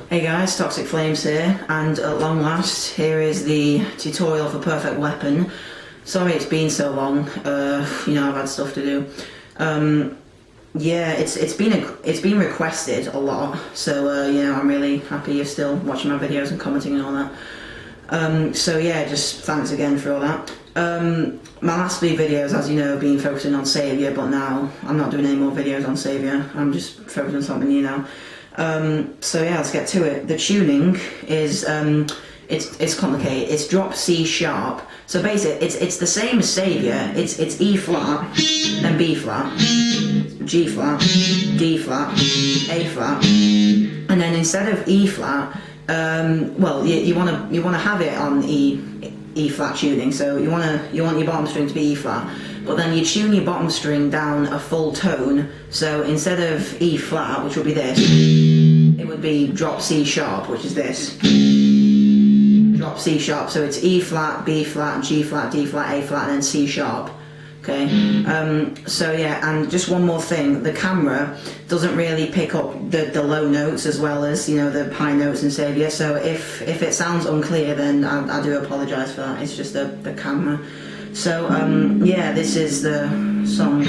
Hey guys, Toxic Flames here, and at long last, here is the tutorial for Perfect Weapon. Sorry it's been so long, I've had stuff to do. Yeah, it's been requested a lot, so I'm really happy you're still watching my videos and commenting and all that. So yeah, just thanks again for all that. My last few videos, as you know, have been focusing on Saviour, but now I'm not doing any more videos on Saviour, I'm just focusing on something new now. So yeah, let's get to it. The tuning is, it's complicated. It's drop C sharp. So basically, it's the same as Saviour. It's E flat, then B flat, G flat, D flat, A flat, and then instead of E flat, you wanna have it on E flat tuning. So you want your bottom string to be E flat. But then you tune your bottom string down a full tone, so instead of E flat, which would be this, it would be drop C sharp, which is this. Drop C sharp, so it's E flat, B flat, G flat, D flat, A flat, and then C sharp. Okay, so yeah, and just one more thing, the camera doesn't really pick up the low notes as well as, the high notes in Saviour, so if it sounds unclear, then I do apologise for that. It's just the camera. So, yeah, this is the song.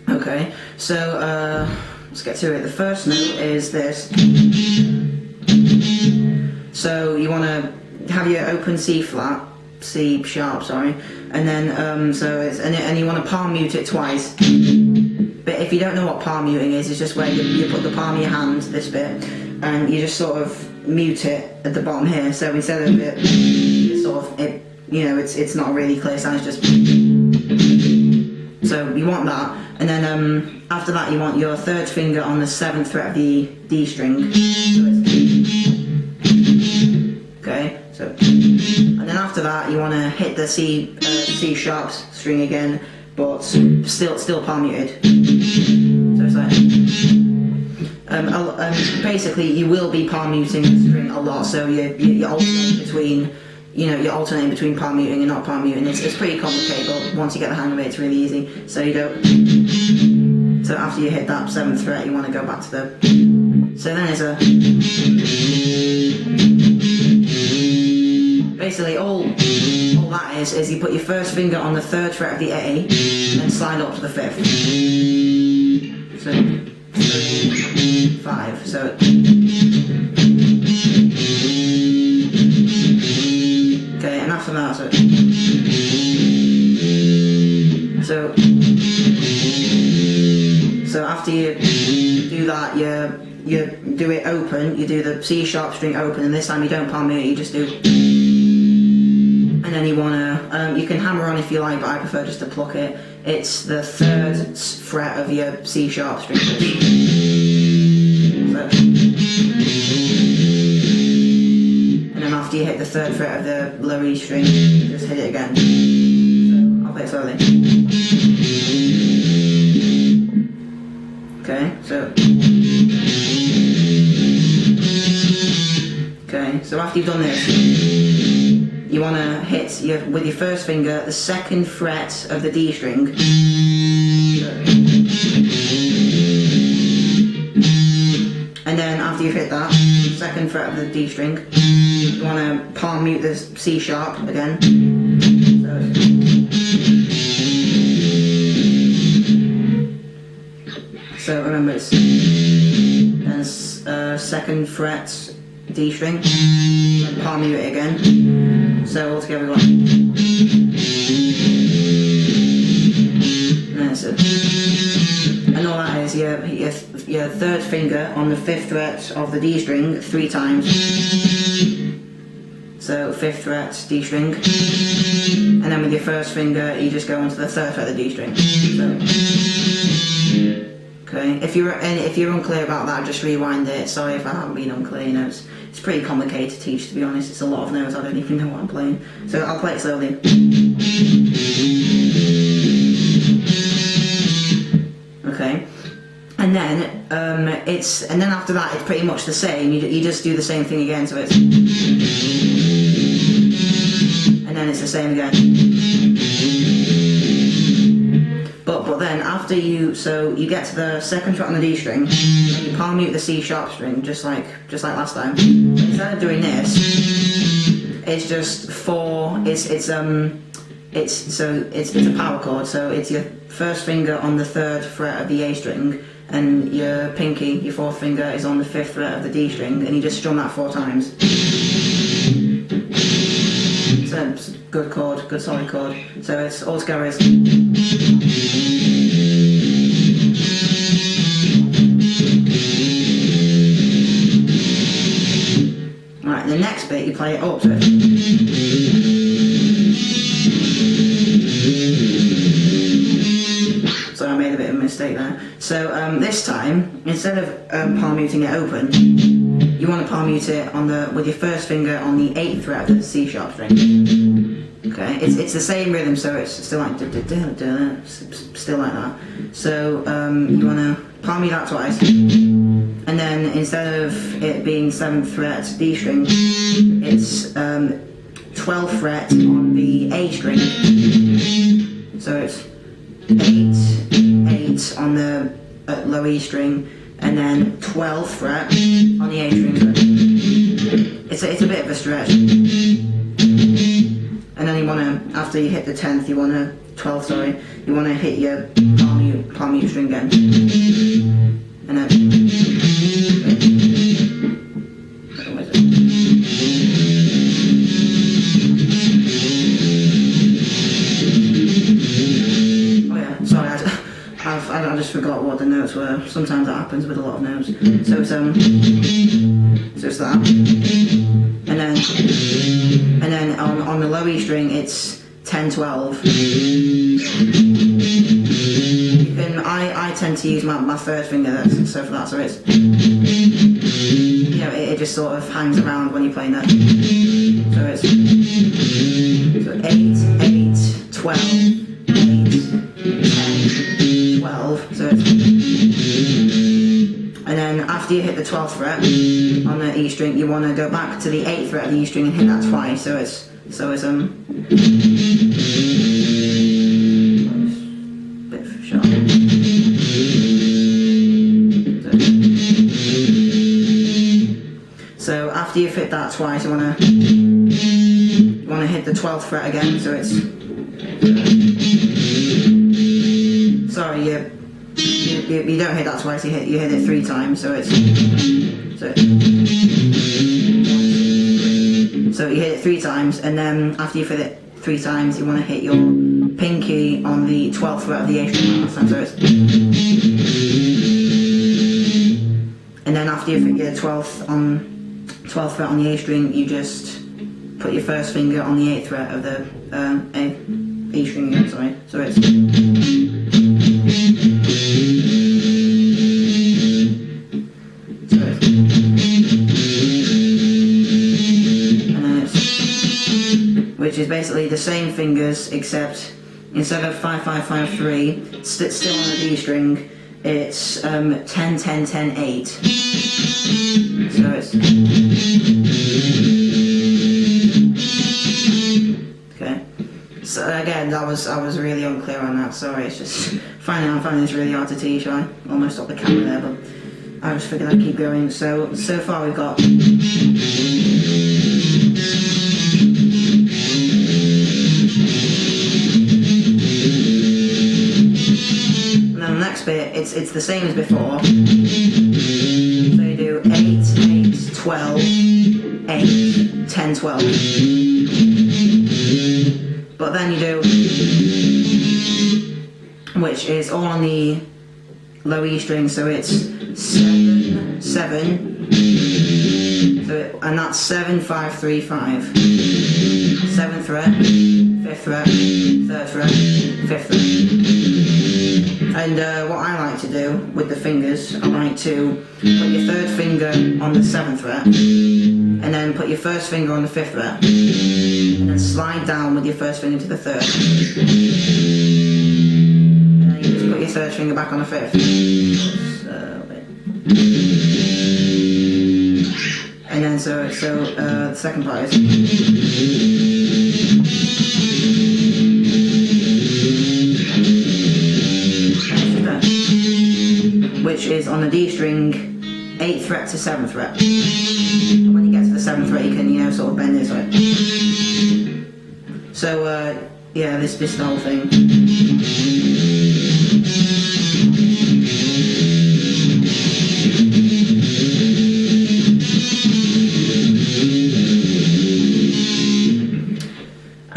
Okay, so, let's get to it. The first note is this. So, you want to have your open C flat, C sharp, sorry, and then, and you want to palm mute it twice. But if you don't know what palm muting is, it's just where you put the palm of your hand, this bit, and you just sort of mute it at the bottom here. So instead of it's not a really clear sound, it's just. So you want that, and then after that you want your third finger on the 7th fret of the D string. Okay, so, and then after that you want to hit the C sharp string again, but still palm muted. So it's like, basically you will be palm muting the string a lot, so you alternate between, you're alternating between palm muting and not palm muting. It's pretty complicated, but once you get the hang of it, it's really easy. So so after you hit that 7th fret, you want to go back to the, so then it's a, basically all that is you put your first finger on the 3rd fret of the A and then slide up to the 5th. So 3, 5. So okay, and after that, so after you do that, you do it open. You do the C sharp string open, and this time you don't palm mute. You just do. And then you wanna, you can hammer on if you like, but I prefer just to pluck it. It's the 3rd fret of your C sharp string. So. And then after you hit the 3rd fret of the lower E string, just hit it again. So I'll play it slowly. Okay, so after you've done this, you want to hit with your first finger the 2nd fret of the D string. And then after you've hit that 2nd fret of the D string, you want to palm mute the C sharp again. So remember, it's 2nd fret D string, and palm mute it again. So all together we want. And all that is your 3rd finger on the 5th fret of the D string 3 times. So 5th fret D string, and then with your first finger you just go onto the 3rd fret of the D string. So, okay, if you're unclear about that, just rewind it. Sorry if I haven't been unclear. It's pretty complicated to teach, to be honest. It's a lot of notes, I don't even know what I'm playing. So I'll play it slowly. Okay, and then after that it's pretty much the same. You just do the same thing again. So it's. the same again. But then after you get to the second fret on the D string, and you palm mute the C sharp string just like last time. Instead of doing this, it's just four. It's a power chord. So it's your first finger on the third fret of the A string, and your pinky, your fourth finger, is on the fifth fret of the D string, and you just strum that 4 times. So it's a good chord, good solid chord. So it's all together is. Right, the next bit you play it up to it. So I made a bit of a mistake there. So this time, instead of palm muting it open, you want to palm mute it with your first finger on the 8th fret of the C sharp string. Okay, it's the same rhythm, so it's still like still like that. So you want to palm mute that twice, and then instead of it being 7th fret D string, it's 12th fret on the A string. So it's 8 on the low E string, and then 12th fret on the A string. It's a bit of a stretch. And then you want to, after you hit the 10th, you want to, 12th, sorry, you want to hit your palm mute string again. And then, oh yeah, sorry, I just forgot what the notes were. Sometimes that happens with a lot of notes. So it's that. And then on the low E string it's 10-12. I tend to use my third finger so for that, so it's, you know, it just sort of hangs around when you're playing that. So it's 8, 12, 8, 10, 12. So it's, and then after you hit the 12th fret on the E string, you want to go back to the 8th fret of the E string and hit that twice. So it's bit sharp. So after you've hit that twice, you want to hit the 12th fret again. So it's sorry, you don't hit that twice. You hit it 3 times. So you hit it 3 times, and then after you've hit it 3 times, you want to hit your pinky on the 12th fret of the A string. So and then after you've hit your 12th fret on the A string, you just put your first finger on the 8th fret of the E string again. Sorry. So it's. Which is basically the same fingers, except instead of 5-5-5-3, still on the D string, it's 10-10-10-8. So it's okay. So again, I was really unclear on that. Sorry, it's just I'm finding this really hard to teach. I almost stopped the camera there, but I just figured I'd keep going. So far we've got. Bit, it's the same as before. So you do 8, 12, 8, 10, 12. But then you do, which is all on the low E string, so it's 7, 7, and that's 7, 5, 3, 5. 7th fret, 5th fret, 3rd fret, 5th fret. And what I like to do with the fingers, I like to put your 3rd finger on the 7th fret, and then put your 1st finger on the 5th fret, and then slide down with your 1st finger to the 3rd. And then you just put your 3rd finger back on the 5th. And then the second part is. which is on the D string, 8th fret to 7th fret. When you get to the 7th fret, you can, you know, sort of bend this way. So, yeah, this is the whole thing.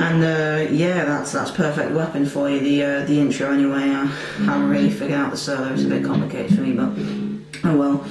And yeah, that's Perfect Weapon for you. The intro anyway. I haven't really figured out the solo. It's a bit complicated for me, but oh well.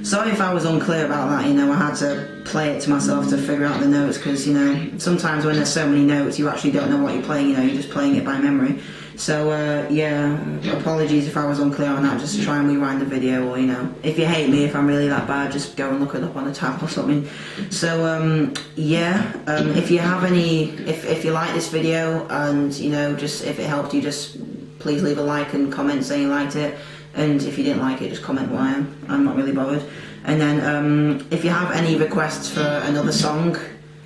Sorry if I was unclear about that. You know, I had to play it to myself to figure out the notes, because you know sometimes when there's so many notes, you actually don't know what you're playing. You know, you're just playing it by memory. So yeah, apologies if I was unclear on that. Just try and rewind the video, or you know, if you hate me, if I'm really that bad, just go and look it up on a tab or something. So yeah, if you have any, if you like this video, and you know, just if it helped you, just please leave a like and comment saying you liked it. And if you didn't like it, just comment why. I'm not really bothered. And then if you have any requests for another song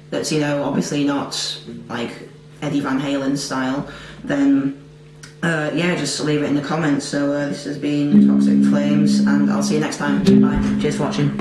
that's, you know, obviously not like Eddie Van Halen style, then yeah, just leave it in the comments. So this has been Toxic Flames, and I'll see you next time. Bye. Cheers for watching.